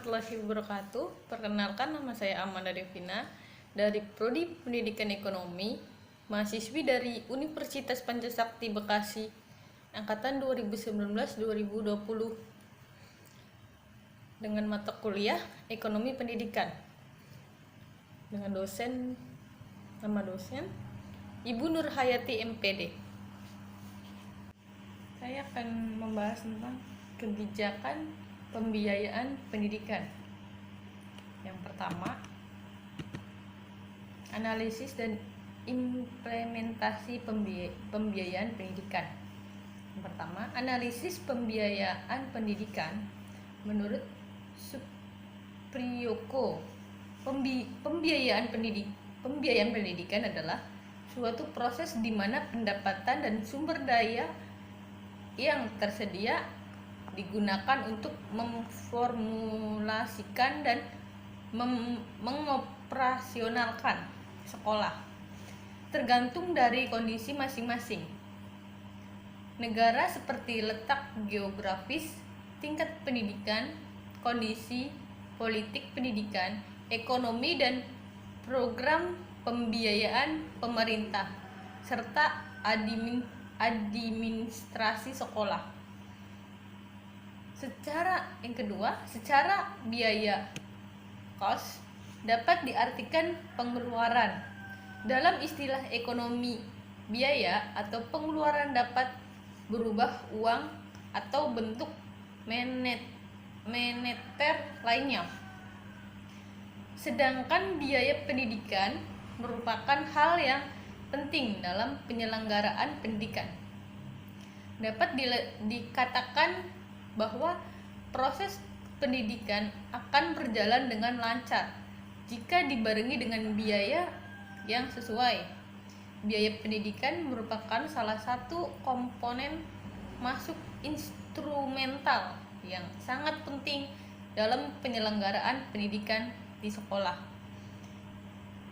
warahmatullahi wabarakatuh. Perkenalkan, nama saya Amanda Devina dari Prodi Pendidikan Ekonomi, mahasiswi dari Universitas Pancasakti Bekasi, angkatan 2019-2020, dengan mata kuliah Ekonomi Pendidikan. Dengan nama dosen Ibu Nurhayati MPD. Saya akan membahas tentang kebijakan pembiayaan pendidikan. Yang pertama, analisis dan implementasi pembiayaan pendidikan. Yang pertama, analisis pembiayaan pendidikan. Menurut Supriyoko, pembiayaan pendidikan adalah suatu proses di mana pendapatan dan sumber daya yang tersedia digunakan untuk memformulasikan dan mengoperasionalkan sekolah, tergantung dari kondisi masing-masing negara seperti letak geografis, tingkat pendidikan, kondisi politik pendidikan, ekonomi, dan program pembiayaan pemerintah, serta administrasi sekolah. Secara biaya cost dapat diartikan pengeluaran. Dalam istilah ekonomi, biaya atau pengeluaran dapat berubah uang atau bentuk moneter lainnya. Sedangkan biaya pendidikan merupakan hal yang penting dalam penyelenggaraan pendidikan. Dapat dikatakan bahwa proses pendidikan akan berjalan dengan lancar jika dibarengi dengan biaya yang sesuai. Biaya pendidikan merupakan salah satu komponen masuk instrumental yang sangat penting dalam penyelenggaraan pendidikan di sekolah.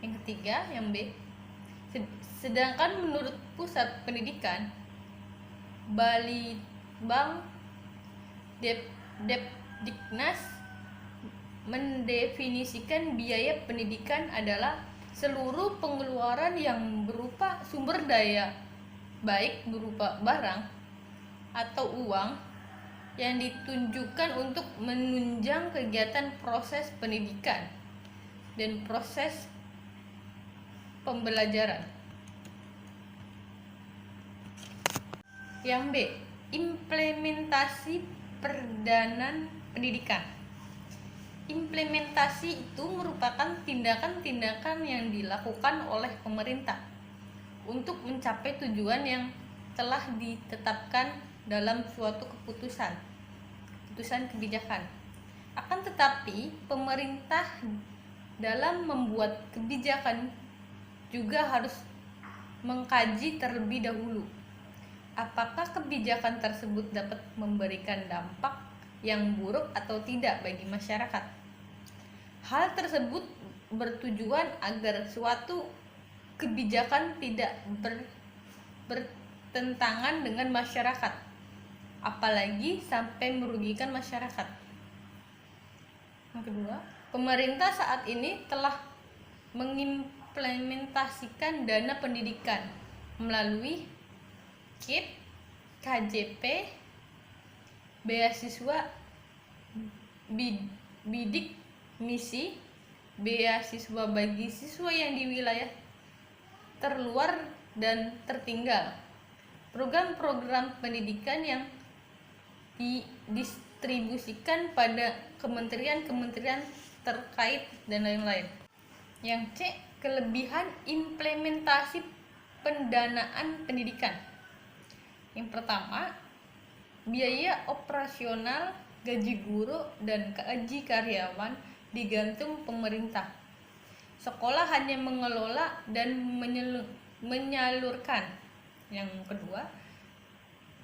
Yang ketiga, yang B. Sedangkan menurut Pusat Pendidikan Balitbang Depdiknas mendefinisikan biaya pendidikan adalah seluruh pengeluaran yang berupa sumber daya, baik berupa barang atau uang, yang ditunjukkan untuk menunjang kegiatan proses pendidikan dan proses pembelajaran. Yang B, implementasi perdanan pendidikan. Implementasi itu merupakan tindakan-tindakan yang dilakukan oleh pemerintah untuk mencapai tujuan yang telah ditetapkan dalam suatu keputusan kebijakan. Akan tetapi, pemerintah dalam membuat kebijakan juga harus mengkaji terlebih dahulu apakah kebijakan tersebut dapat memberikan dampak yang buruk atau tidak bagi masyarakat. Hal tersebut bertujuan agar suatu kebijakan tidak bertentangan dengan masyarakat, apalagi sampai merugikan masyarakat. Yang kedua, pemerintah saat ini telah mengimplementasikan dana pendidikan melalui KIP, KJP, beasiswa bidik misi, beasiswa bagi siswa yang di wilayah terluar dan tertinggal, program-program pendidikan yang didistribusikan pada kementerian-kementerian terkait, dan lain-lain. Yang C, kelebihan implementasi pendanaan pendidikan. Yang pertama, biaya operasional, gaji guru, dan gaji karyawan digantung pemerintah. Sekolah hanya mengelola dan menyalurkan. Yang kedua,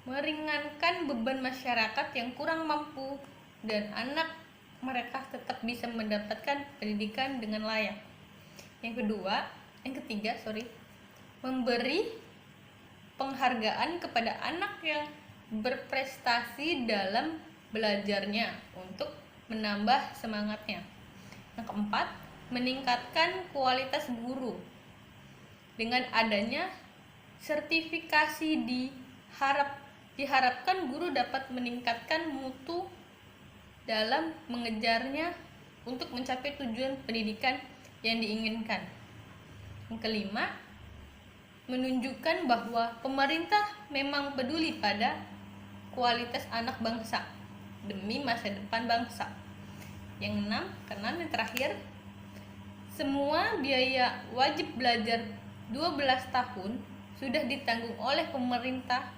meringankan beban masyarakat yang kurang mampu dan anak mereka tetap bisa mendapatkan pendidikan dengan layak. Yang ketiga, memberi penghargaan kepada anak yang berprestasi dalam belajarnya untuk menambah semangatnya. Yang keempat, meningkatkan kualitas guru. Dengan adanya sertifikasi diharapkan guru dapat meningkatkan mutu dalam mengejarnya untuk mencapai tujuan pendidikan yang diinginkan. Yang kelima, menunjukkan bahwa pemerintah memang peduli pada kualitas anak bangsa demi masa depan bangsa. Yang keenam, yang terakhir, semua biaya wajib belajar 12 tahun sudah ditanggung oleh pemerintah.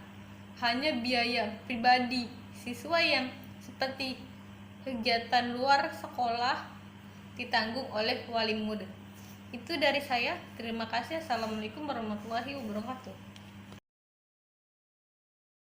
Hanya biaya pribadi siswa yang seperti kegiatan luar sekolah ditanggung oleh wali murid. Itu dari saya. Terima kasih. Assalamualaikum warahmatullahi wabarakatuh.